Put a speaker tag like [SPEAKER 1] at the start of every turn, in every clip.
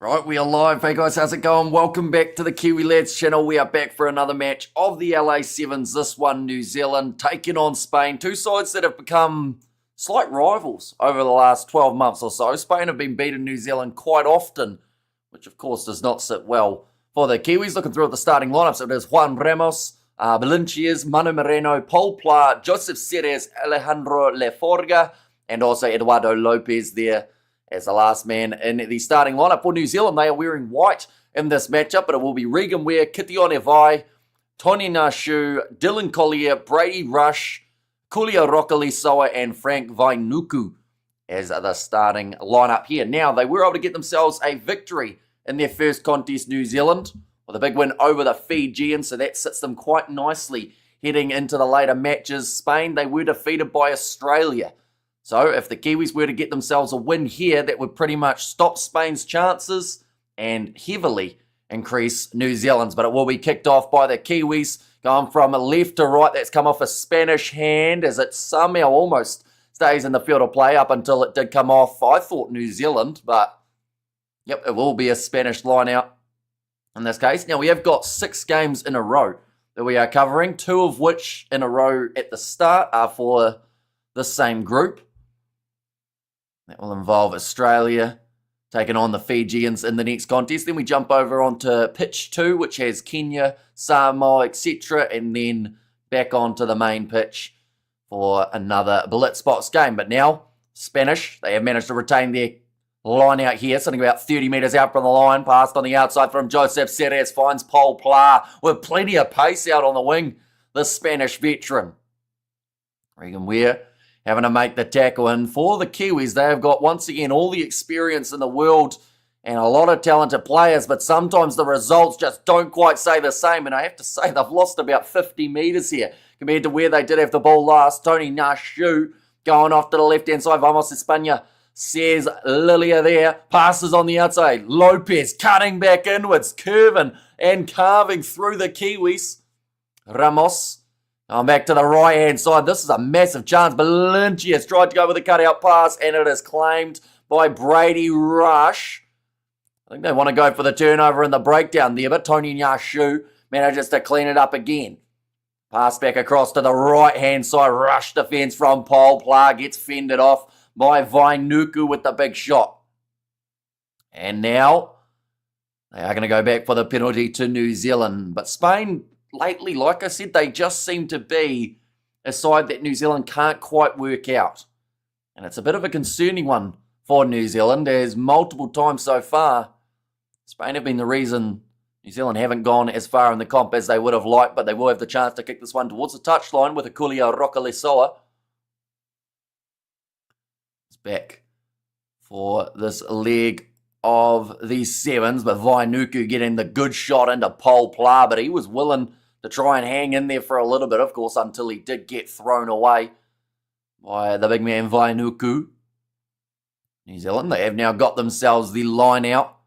[SPEAKER 1] Right, we are live. Hey guys, how's it going? Welcome back to the Kiwi Lads channel. We are back for another match of the LA Sevens. This one, New Zealand, taking on Spain. Two sides that have become slight rivals over the last 12 months or so. Spain have been beating New Zealand quite often, which of course does not sit well for the Kiwis. Looking through at the starting lineup, so there's Juan Ramos, Valencias, Manu Moreno, Paul Pla, Joseph Ceres, Alejandro Leforga, and also Eduardo Lopez there as the last man in the starting lineup for New Zealand. They are wearing white in this matchup, but it will be Regan Ware, Kitione Vai, Tony Nashu, Dylan Collier, Brady Rush, Kulia Rokalisoa, and Frank Vainuku as the starting lineup here. Now, they were able to get themselves a victory in their first contest, New Zealand, with a big win over the Fijians, so that sits them quite nicely heading into the later matches. Spain, they were defeated by Australia. So if the Kiwis were to get themselves a win here, that would pretty much stop Spain's chances and heavily increase New Zealand's. But it will be kicked off by the Kiwis, going from left to right. That's come off a Spanish hand as it somehow almost stays in the field of play up until it did come off, I thought, New Zealand. But, yep, it will be a Spanish line out in this case. Now, we have got 6 games in a row that we are covering, 2 of which in a row at the start are for the same group. That will involve Australia taking on the Fijians in the next contest. Then we jump over onto pitch 2, which has Kenya, Samoa, etc. And then back onto the main pitch for another Blitzbox game. But now, Spanish, they have managed to retain their line out here, sitting about 30 metres out from the line. Passed on the outside from Joseph Ceres, finds Paul Pla with plenty of pace out on the wing. The Spanish veteran. Regan Ware having to make the tackle. And for the Kiwis, they have got, once again, all the experience in the world and a lot of talented players, but sometimes the results just don't quite say the same. And I have to say, they've lost about 50 metres here compared to where they did have the ball last. Tony Nashu going off to the left-hand side. Vamos España says Lilia there. Passes on the outside. Lopez cutting back inwards, curving and carving through the Kiwis. Ramos back to the right-hand side. This is a massive chance. Valencias tried to go with a cutout pass, and it is claimed by Brady Rush. I think they want to go for the turnover and the breakdown there, but Tony Nashu manages to clean it up again. Pass back across to the right-hand side. Rush defense from Paul Pla. Gets fended off by Vainuku with the big shot. And now they are going to go back for the penalty to New Zealand. But Spain, lately, like I said, they just seem to be a side that New Zealand can't quite work out. And it's a bit of a concerning one for New Zealand, as multiple times so far, Spain have been the reason New Zealand haven't gone as far in the comp as they would have liked, but they will have the chance to kick this one towards the touchline with a Kulia Rokalisoa. It's back for this leg of the Sevens, but Vainuku getting the good shot into Paul Pla, but he was willing to try and hang in there for a little bit, of course, until he did get thrown away by the big man Vainuku. New Zealand, they have now got themselves the line out.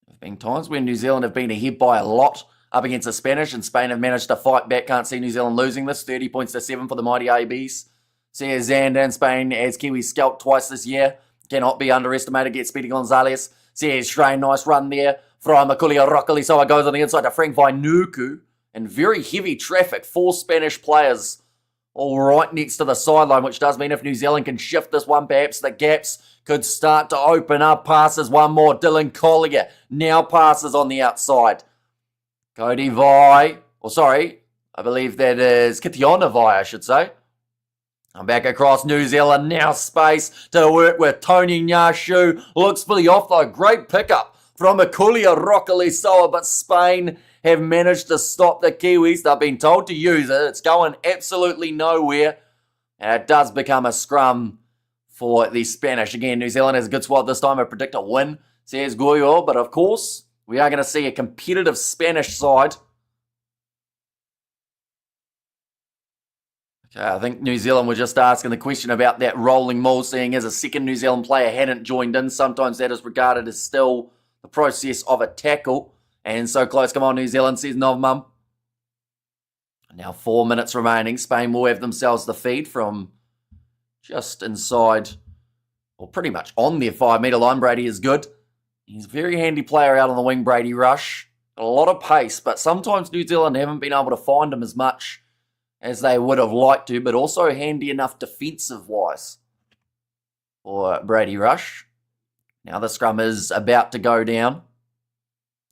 [SPEAKER 1] There have been times when New Zealand have been ahead by a lot up against the Spanish, and Spain have managed to fight back. Can't see New Zealand losing this. 30 points to 7 for the mighty ABs. Says Xander in Spain as Kiwi scalped twice this year. Cannot be underestimated. Gets Speedy Gonzalez. Says Strain, nice run there from Akulia Rockley. So it goes on the inside to Frank Vainuku. And very heavy traffic. 4 Spanish players all right next to the sideline, which does mean if New Zealand can shift this one, perhaps the gaps could start to open up. Passes one more. Dylan Collier now passes on the outside. Cody Vai. I believe that is Kitiona Vai, I should say. I'm back across New Zealand, now space to work with Tony Nashu. Looks for the offload. Great pickup from Akulia Rokalisoa, but Spain have managed to stop the Kiwis. They've been told to use it. It's going absolutely nowhere. And it does become a scrum for the Spanish. Again, New Zealand has a good squad this time. I predict a win, says Goyo. But of course, we are going to see a competitive Spanish side. Okay, I think New Zealand were just asking the question about that rolling maul, seeing as a second New Zealand player hadn't joined in. Sometimes that is regarded as still the process of a tackle. And so close, come on New Zealand, says Novmum. Now 4 minutes remaining. Spain will have themselves the feed from just inside or pretty much on their 5 metre line. Brady is good. He's a very handy player out on the wing, Brady Rush. A lot of pace, but sometimes New Zealand haven't been able to find him as much as they would have liked to, but also handy enough defensive-wise for Brady Rush. Now the scrum is about to go down.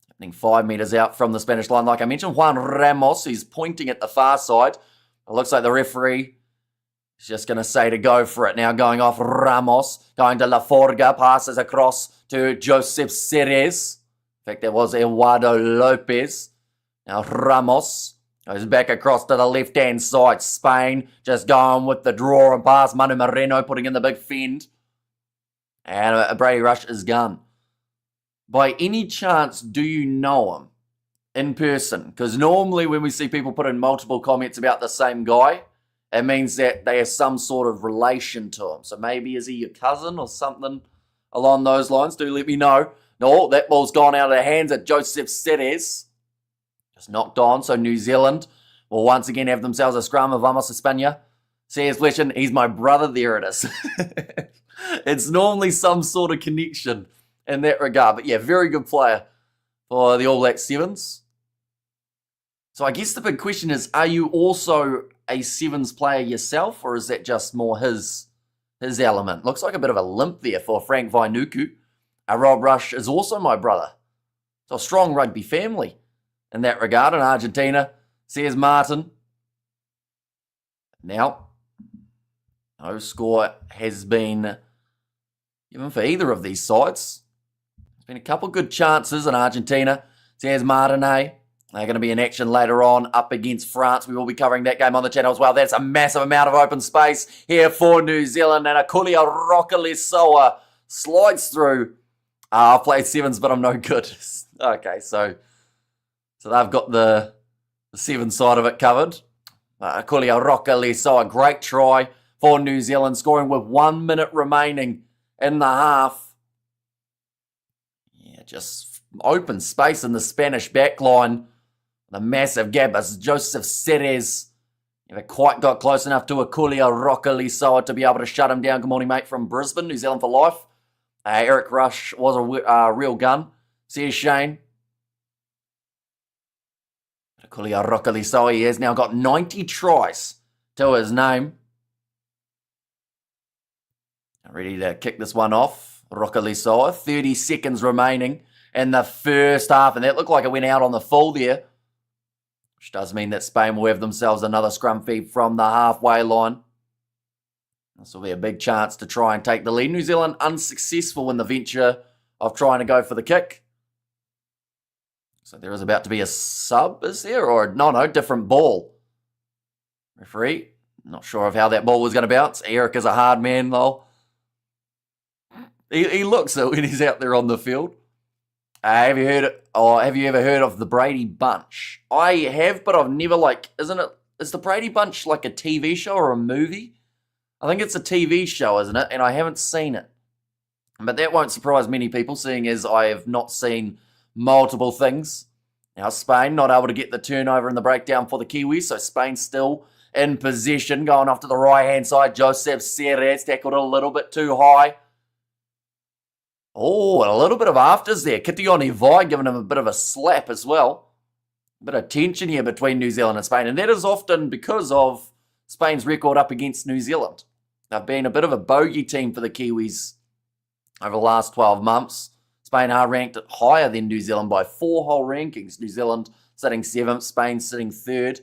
[SPEAKER 1] Happening 5 metres out from the Spanish line. Like I mentioned, Juan Ramos, who's pointing at the far side. It looks like the referee is just going to say to go for it. Now going off Ramos, going to La Forga, passes across to Joseph Ceres. In fact, that was Eduardo Lopez. Now Ramos goes back across to the left-hand side. Spain just going with the draw and pass. Manu Moreno putting in the big fend. And Brady Rush is gone. By any chance, do you know him in person? Because normally when we see people put in multiple comments about the same guy, it means that they have some sort of relation to him. So maybe is he your cousin or something along those lines? Do let me know. No, that ball's gone out of the hands of Joseph Ceres. Just knocked on. So New Zealand will once again have themselves a scrum of Vamos España. Says Fletchen, he's my brother. There it is. It's normally some sort of connection in that regard. But yeah, very good player for the All Black Sevens. So I guess the big question is, are you also a Sevens player yourself, or is that just more his element? Looks like a bit of a limp there for Frank Vainuku. Rob Rush is also my brother. So a strong rugby family in that regard. In Argentina, says Martin. Now, no score has been given for either of these sides. There's been a couple good chances in Argentina. Says Martin, They're going to be in action later on up against France. We will be covering that game on the channel as well. That's a massive amount of open space here for New Zealand. And Akulia Rokalisoa slides through. I've played sevens, but I'm no good. Okay, so they've got the seven side of it covered. Akulia Rokalisoa, great try for New Zealand, scoring with 1 minute remaining in the half. Yeah, just open space in the Spanish backline. The massive gap as Joseph Ceres never quite got close enough to Akulia Rokalisoa to be able to shut him down. Good morning, mate, from Brisbane, New Zealand for life. Eric Rush was a real gun. Says Shane. Akulia Rokalisoa, he has now got 90 tries to his name. Ready to kick this one off. Rokalisoa, 30 seconds remaining in the first half, and that looked like it went out on the full there. Which does mean that Spain will have themselves another scrum feed from the halfway line. This will be a big chance to try and take the lead. New Zealand unsuccessful in the venture of trying to go for the kick. So there is about to be a sub, is there? Or no, different ball. Referee, not sure of how that ball was going to bounce. Eric is a hard man, though. He looks it when he's out there on the field. Have you ever heard of the Brady Bunch? I have, but I've never is the Brady Bunch like a TV show or a movie? I think it's a TV show, isn't it? And I haven't seen it. But that won't surprise many people, seeing as I have not seen multiple things. Now, Spain not able to get the turnover and the breakdown for the Kiwis, so Spain still in possession, going off to the right-hand side. Joseph Ceres tackled a little bit too high. Oh, and a little bit of afters there. Kitione Vai giving him a bit of a slap as well. A bit of tension here between New Zealand and Spain, and that is often because of Spain's record up against New Zealand. They've been a bit of a bogey team for the Kiwis over the last 12 months. Spain are ranked higher than New Zealand by 4 whole rankings. New Zealand sitting 7th, Spain sitting 3rd.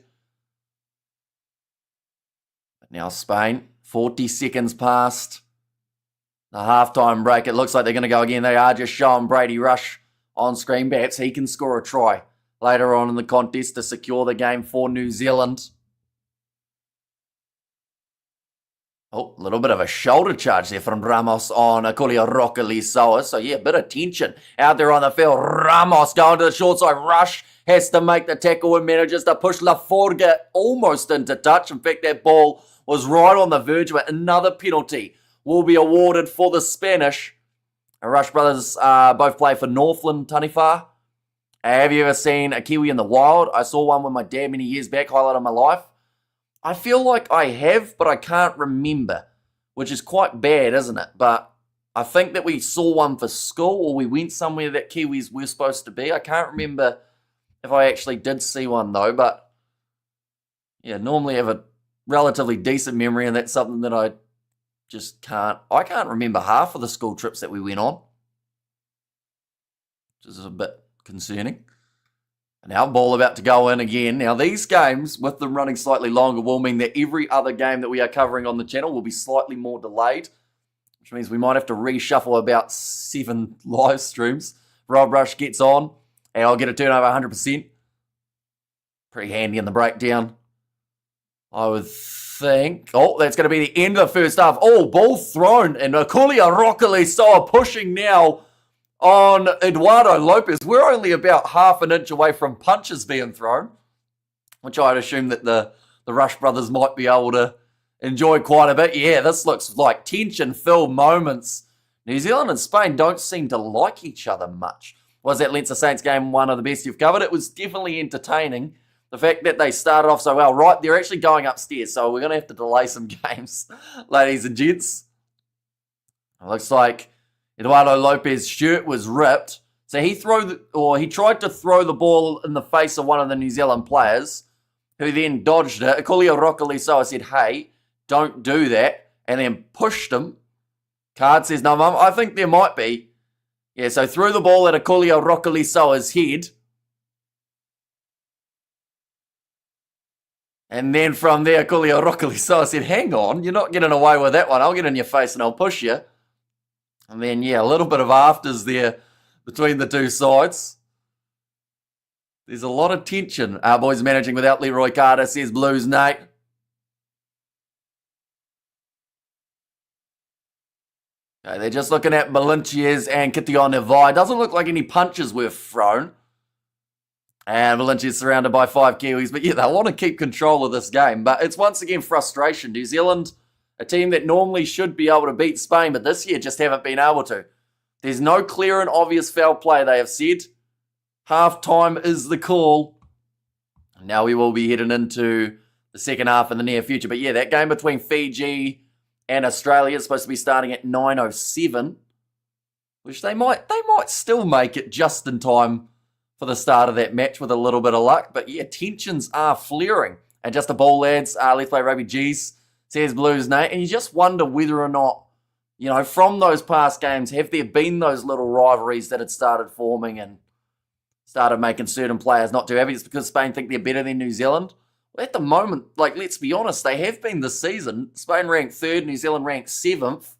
[SPEAKER 1] But now Spain, 40 seconds past the halftime break. It looks like they're going to go again. They are just showing Brady Rush on screen. Perhaps he can score a try later on in the contest to secure the game for New Zealand. Oh, a little bit of a shoulder charge there from Ramos on Akulia Rokalisoa. So, yeah, a bit of tension out there on the field. Ramos going to the short side. Rush has to make the tackle and manages to push La Forga almost into touch. In fact, that ball was right on the verge of it. Another penalty will be awarded for the Spanish. The Rush brothers both play for Northland Taniwha. Have you ever seen a Kiwi in the wild? I saw one with my dad many years back, highlight of my life. I feel like I have, but I can't remember, which is quite bad, isn't it? But I think that we saw one for school, or we went somewhere that Kiwis were supposed to be. I can't remember if I actually did see one though, but yeah, normally have a relatively decent memory, and that's something that I can't remember half of the school trips that we went on, which is a bit concerning. And now ball about to go in again. Now these games, with them running slightly longer, will mean that every other game that we are covering on the channel will be slightly more delayed, which means we might have to reshuffle about 7 live streams. Rob Rush gets on, and I'll get a turnover 100%. Pretty handy in the breakdown, I would think. Oh, that's going to be the end of the first half. Oh, ball thrown, and Akulia Rockalisoa pushing now on Eduardo Lopez. We're only about half an inch away from punches being thrown, which I'd assume that the Rush brothers might be able to enjoy quite a bit. Yeah, this looks like tension-filled moments. New Zealand and Spain don't seem to like each other much. Was that Leinster Saints game one of the best you've covered? It was definitely entertaining. The fact that they started off so well, right, they're actually going upstairs, so we're going to have to delay some games, ladies and gents. It looks like Eduardo Lopez's shirt was ripped, so he tried to throw the ball in the face of one of the New Zealand players, who then dodged it. Akulia Rockalisoa said, hey, don't do that, and then pushed him. Card says, no, Mum, I think there might be. Yeah, so threw the ball at Akulia Rockalisoa's head. And then from there, Akulia Rockalisoa said, hang on, you're not getting away with that one. I'll get in your face and I'll push you. And then, yeah, a little bit of afters there between the two sides. There's a lot of tension. Our boys managing without Leroy Carter, says Blues Nate. Okay, they're just looking at Malinches and Kitiona Nevai. Doesn't look like any punches were thrown. And Malinches surrounded by 5 Kiwis. But yeah, they want to keep control of this game. But it's once again frustration. New Zealand, a team that normally should be able to beat Spain, but this year just haven't been able to. There's no clear and obvious foul play, they have said. Half-time is the call. Now we will be heading into the second half in the near future. But yeah, that game between Fiji and Australia is supposed to be starting at 9:07, which they might still make it just in time for the start of that match with a little bit of luck. But yeah, tensions are flaring. And just a ball, lads. Let's play Rugby G's, says Blues Nate. And you just wonder whether or not, you know, from those past games, have there been those little rivalries that had started forming and started making certain players not too happy? It's because Spain think they're better than New Zealand. Well, at the moment, like, let's be honest, they have been this season. Spain ranked 3rd, New Zealand ranked 7th.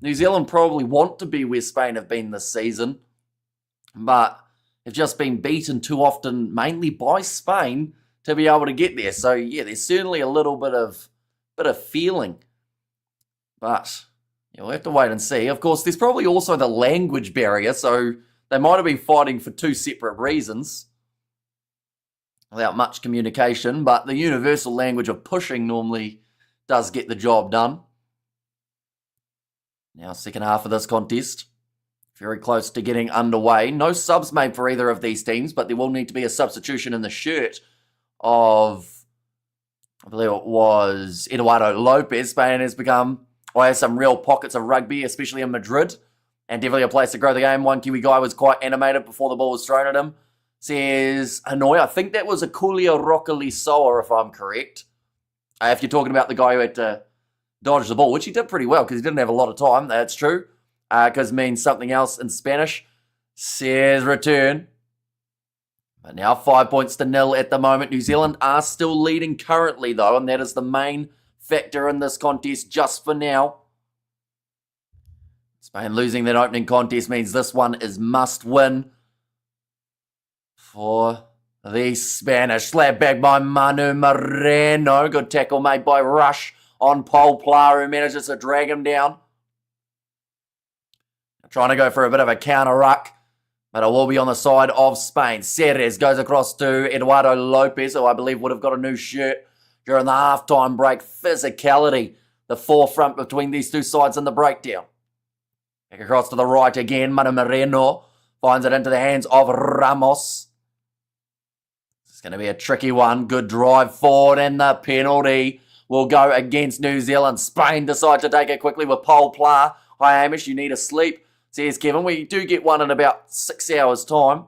[SPEAKER 1] New Zealand probably want to be where Spain have been this season, but have just been beaten too often, mainly by Spain, to be able to get there. So yeah, there's certainly a little bit of feeling, but yeah, we'll have to wait and see. Of course, there's probably also the language barrier, so they might have been fighting for 2 separate reasons without much communication, but the universal language of pushing normally does get the job done. Now, second half of this contest, very close to getting underway. No subs made for either of these teams, but there will need to be a substitution in the shirt of, I believe it was Eduardo Lopez. Spain has has some real pockets of rugby, especially in Madrid, and definitely a place to grow the game. One Kiwi guy was quite animated before the ball was thrown at him. Says Hanoi, I think that was Akulia Rockalisoa, if I'm correct. If you're talking about the guy who had to dodge the ball, which he did pretty well because he didn't have a lot of time. That's true. Because it means something else in Spanish. Says return. But now 5 points to 0 at the moment. New Zealand are still leading currently, though, and that is the main factor in this contest just for now. Spain losing that opening contest means this one is must win for the Spanish. Slap back by Manu Moreno. Good tackle made by Rush on Paul Pla, who manages to drag him down. Trying to go for a bit of a counter-ruck, but it will be on the side of Spain. Ceres goes across to Eduardo Lopez, who I believe would have got a new shirt during the halftime break. Physicality, the forefront between these two sides in the breakdown. Back across to the right again. Manu Moreno finds it into the hands of Ramos. It's going to be a tricky one. Good drive forward, and the penalty will go against New Zealand. Spain decide to take it quickly with Paul Pla Hi, Hamish, you need a sleep, says Kevin. We do get one in about 6 hours' time.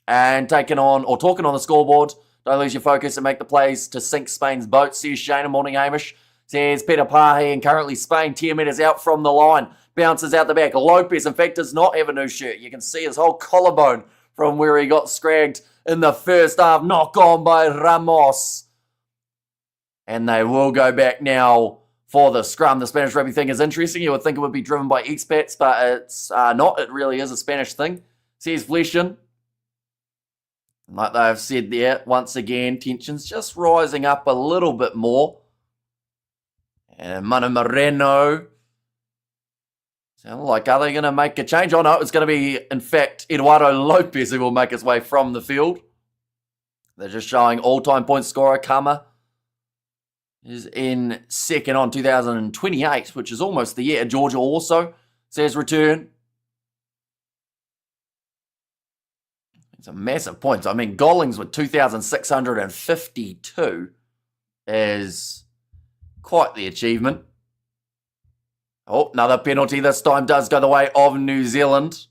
[SPEAKER 1] And talking on the scoreboard. Don't lose your focus and make the plays to sink Spain's boat, says Shane. Morning, Hamish, says Peter Pahe. And currently Spain 10 metres out from the line. Bounces out the back. Lopez, in fact, does not have a new shirt. You can see his whole collarbone from where he got scragged in the first half. Knock on by Ramos. And they will go back now for the scrum. The Spanish rugby thing is interesting. You would think it would be driven by expats, but it's not. It really is a Spanish thing, says Fleshin. Like they've said there, once again, tensions just rising up a little bit more. And Manu Moreno. Sound like, are they going to make a change? Oh, no, it's going to be, in fact, Eduardo Lopez who will make his way from the field. They're just showing all-time point scorer Kama is in second on 2028, which is almost the year. Georgia also says return. It's a massive point. I mean, Gollings with 2,652 is quite the achievement. Oh, another penalty. This time does go the way of New Zealand.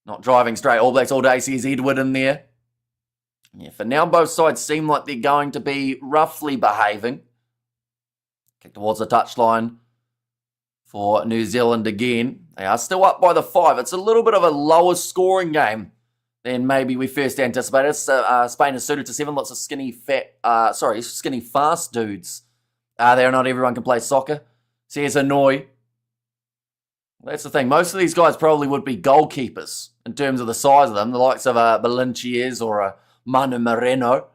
[SPEAKER 1] Not driving straight All Blacks all day, says Edward in there. Yeah, for now, both sides seem like they're going to be roughly behaving. Kick towards the touchline for New Zealand again. They are still up by the 5. It's a little bit of a lower scoring game than maybe we first anticipated. Spain is suited to 7. Lots of skinny, fast dudes. There, not everyone can play soccer, says Hanoi. That's the thing. Most of these guys probably would be goalkeepers in terms of the size of them. The likes of a Balinchies or a Manu Moreno.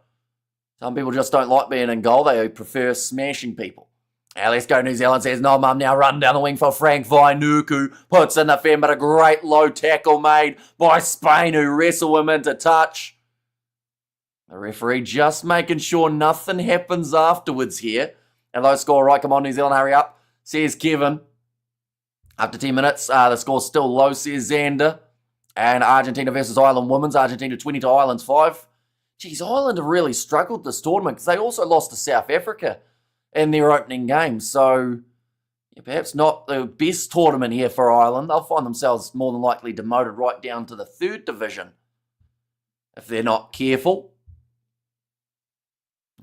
[SPEAKER 1] Some people just don't like being in goal. They prefer smashing people. Now let's go. New Zealand says, no, mum. Now run down the wing for Frank Vainuku. Puts in the fend, but a great low tackle made by Spain, who wrestle him into touch. The referee just making sure nothing happens afterwards here. And low score, right? Come on, New Zealand, hurry up, says Kevin. After 10 minutes, the score's still low, says Xander. And Argentina versus Ireland women's. Argentina 20 to Ireland's 5. Geez, Ireland have really struggled this tournament because they also lost to South Africa in their opening game. So, yeah, perhaps not the best tournament here for Ireland. They'll find themselves more than likely demoted right down to the 3rd division if they're not careful.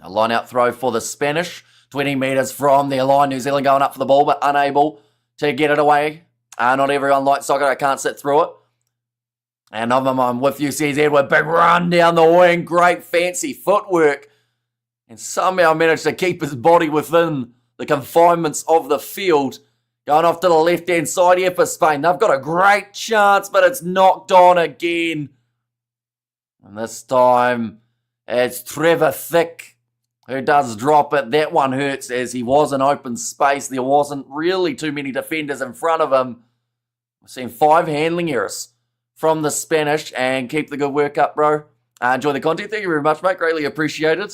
[SPEAKER 1] A line-out throw for the Spanish. 20 metres from their line. New Zealand going up for the ball, but unable to get it away. Not everyone likes soccer. I can't sit through it. And I'm with you, says Edward. Big run down the wing. Great fancy footwork. And somehow managed to keep his body within the confinements of the field. Going off to the left-hand side here for Spain. They've got a great chance, but it's knocked on again. And this time, it's Trevor Thick who does drop it. That one hurts as he was in open space. There wasn't really too many defenders in front of him. We've seen 5 handling errors from the Spanish. And keep the good work up, bro. Enjoy the content. Thank you very much, mate. Greatly appreciated.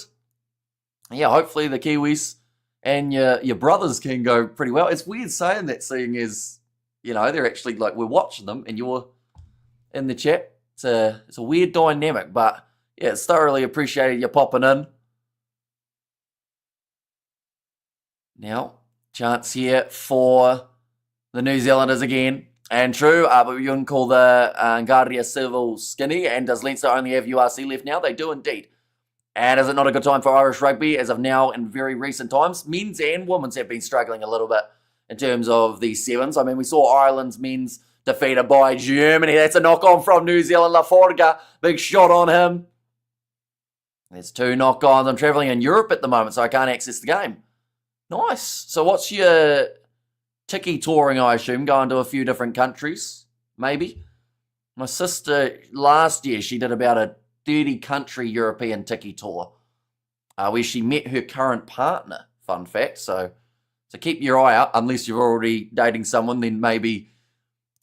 [SPEAKER 1] Yeah, hopefully the Kiwis and your brothers can go pretty well. It's weird saying that, seeing as, you know, they're actually, like, we're watching them and you're in the chat. It's a weird dynamic, but yeah, it's thoroughly appreciated you popping in. Now, chance here for the New Zealanders again. And true, but you can call the Ngaria Civil skinny. And does Leinster only have URC left now? They do indeed. And is it not a good time for Irish rugby? As of now, in very recent times, men's and women's have been struggling a little bit in terms of the sevens. I mean, we saw Ireland's men's defeated by Germany. That's a knock-on from New Zealand. Laforga, big shot on him. There's 2 knock-ons. I'm travelling in Europe at the moment, so I can't access the game. Nice. So what's your tiki touring, I assume? Going to a few different countries, maybe? My sister, last year, she did about a 30-country European tiki tour where she met her current partner, fun fact. So keep your eye out, unless you're already dating someone, then maybe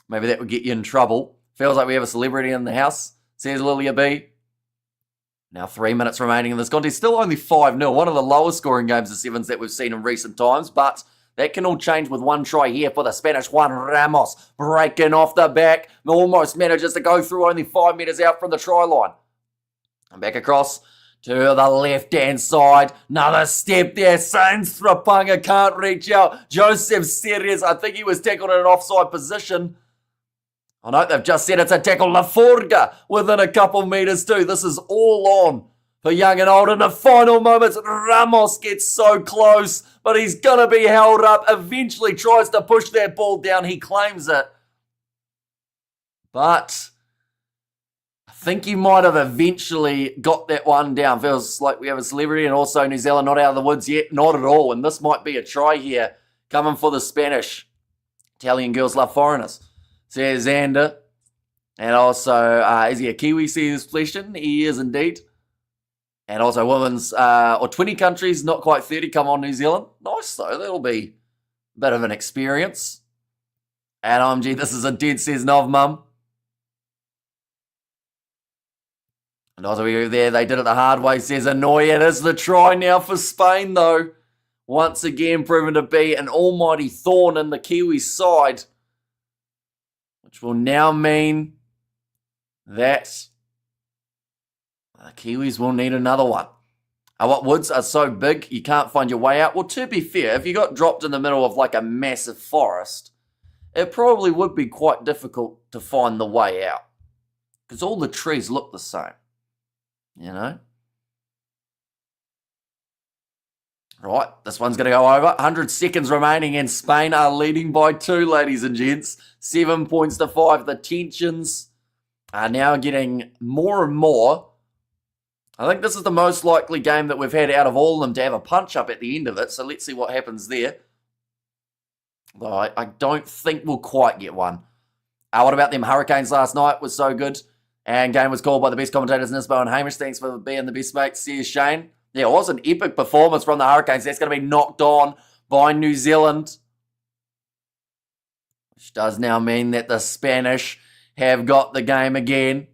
[SPEAKER 1] that would get you in trouble. Feels like we have a celebrity in the house, says Lilia B. Now 3 minutes remaining in this contest. Still only 5-0, one of the lowest scoring games of sevens that we've seen in recent times, but that can all change with one try here for the Spanish. Juan Ramos breaking off the back. Almost manages to go through, only 5 metres out from the try line. And back across to the left-hand side. Another step there. Sainz Rapanga can't reach out. Joseph Series, I think he was tackled in an offside position. Oh no, they've just said it's a tackle. Laforga within a couple meters too. This is all on for young and old. In the final moments, Ramos gets so close, but he's going to be held up. Eventually tries to push that ball down. He claims it. But I think he might have eventually got that one down. Feels like we have a celebrity, and also New Zealand not out of the woods yet. Not at all. And this might be a try here coming for the Spanish. Italian girls love foreigners. Says Xander. And also, is he a Kiwi? See his question? He is indeed. And also women's, or 20 countries, not quite 30. Come on, New Zealand. Nice, though. That'll be a bit of an experience. And OMG, this is a dead, says Nov Mum. And also we go there, they did it the hard way, says Annoy. It is the try now for Spain, though. Once again, proven to be an almighty thorn in the Kiwi side. Which will now mean that the Kiwis will need another one. What woods are so big you can't find your way out? Well, to be fair, if you got dropped in the middle of like a massive forest, it probably would be quite difficult to find the way out. Because all the trees look the same. You know? Right, this one's going to go over. 100 seconds remaining, and Spain are leading by 2, ladies and gents. 7 points to 5. The tensions are now getting more and more. I think this is the most likely game that we've had out of all of them to have a punch-up at the end of it, so let's see what happens there. Though I don't think we'll quite get one. What about them Hurricanes last night? Was so good. And game was called by the best commentators, Nisbo and Hamish. Thanks for being the best mates. See you, Shane. Yeah, it was an epic performance from the Hurricanes. That's going to be knocked on by New Zealand. Which does now mean that the Spanish have got the game again.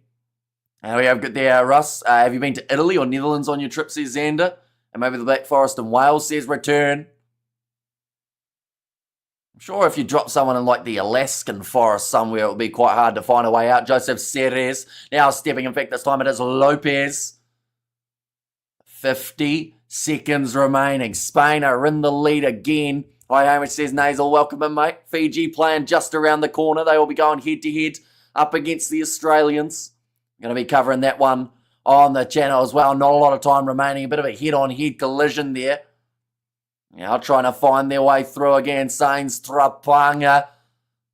[SPEAKER 1] And we have got there, Russ. Have you been to Italy or Netherlands on your trip, says Xander? And maybe the Black Forest and Wales, says return. I'm sure if you drop someone in like the Alaskan forest somewhere, it would be quite hard to find a way out. Joseph Seres now stepping. In fact, this time it is Lopez. 50 seconds remaining. Spain are in the lead again. Hi, Hamish says Nasal, welcome in, mate. Fiji playing just around the corner. They will be going head-to-head up against the Australians. I'm going to be covering that one on the channel as well. Not a lot of time remaining. A bit of a head-on-head collision there. Now trying to find their way through again. Sainz Trapanga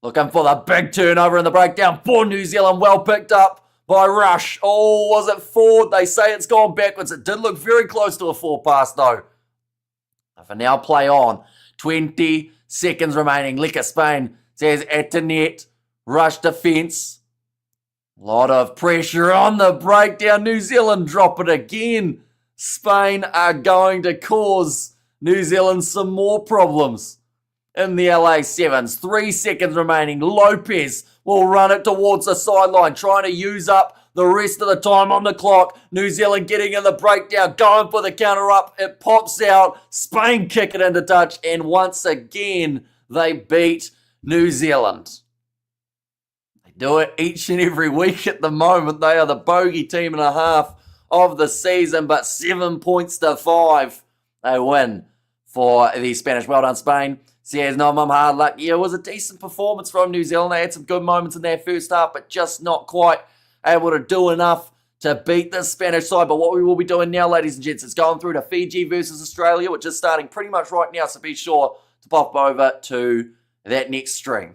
[SPEAKER 1] looking for the big turnover in the breakdown for New Zealand. Well picked up by Rush. Oh, was it forward? They say it's gone backwards. It did look very close to a 4-pass though. For now, play on. 20 seconds remaining. Liquor Spain says Etienne. Rush defence. A lot of pressure on the breakdown. New Zealand drop it again. Spain are going to cause New Zealand some more problems in the LA Sevens. 3 seconds remaining. Lopez will run it towards the sideline, trying to use up the rest of the time on the clock. New Zealand getting in the breakdown, going for the counter up. It pops out. Spain kick it into touch, and once again, they beat New Zealand. They do it each and every week at the moment. They are the bogey team and a half of the season, but 7 points to 5. They win for the Spanish. Well done, Spain. Says, no, mum, hard luck. Yeah, it was a decent performance from New Zealand. They had some good moments in their first half, but just not quite able to do enough to beat the Spanish side. But what we will be doing now, ladies and gents, is going through to Fiji versus Australia, which is starting pretty much right now, so be sure to pop over to that next stream.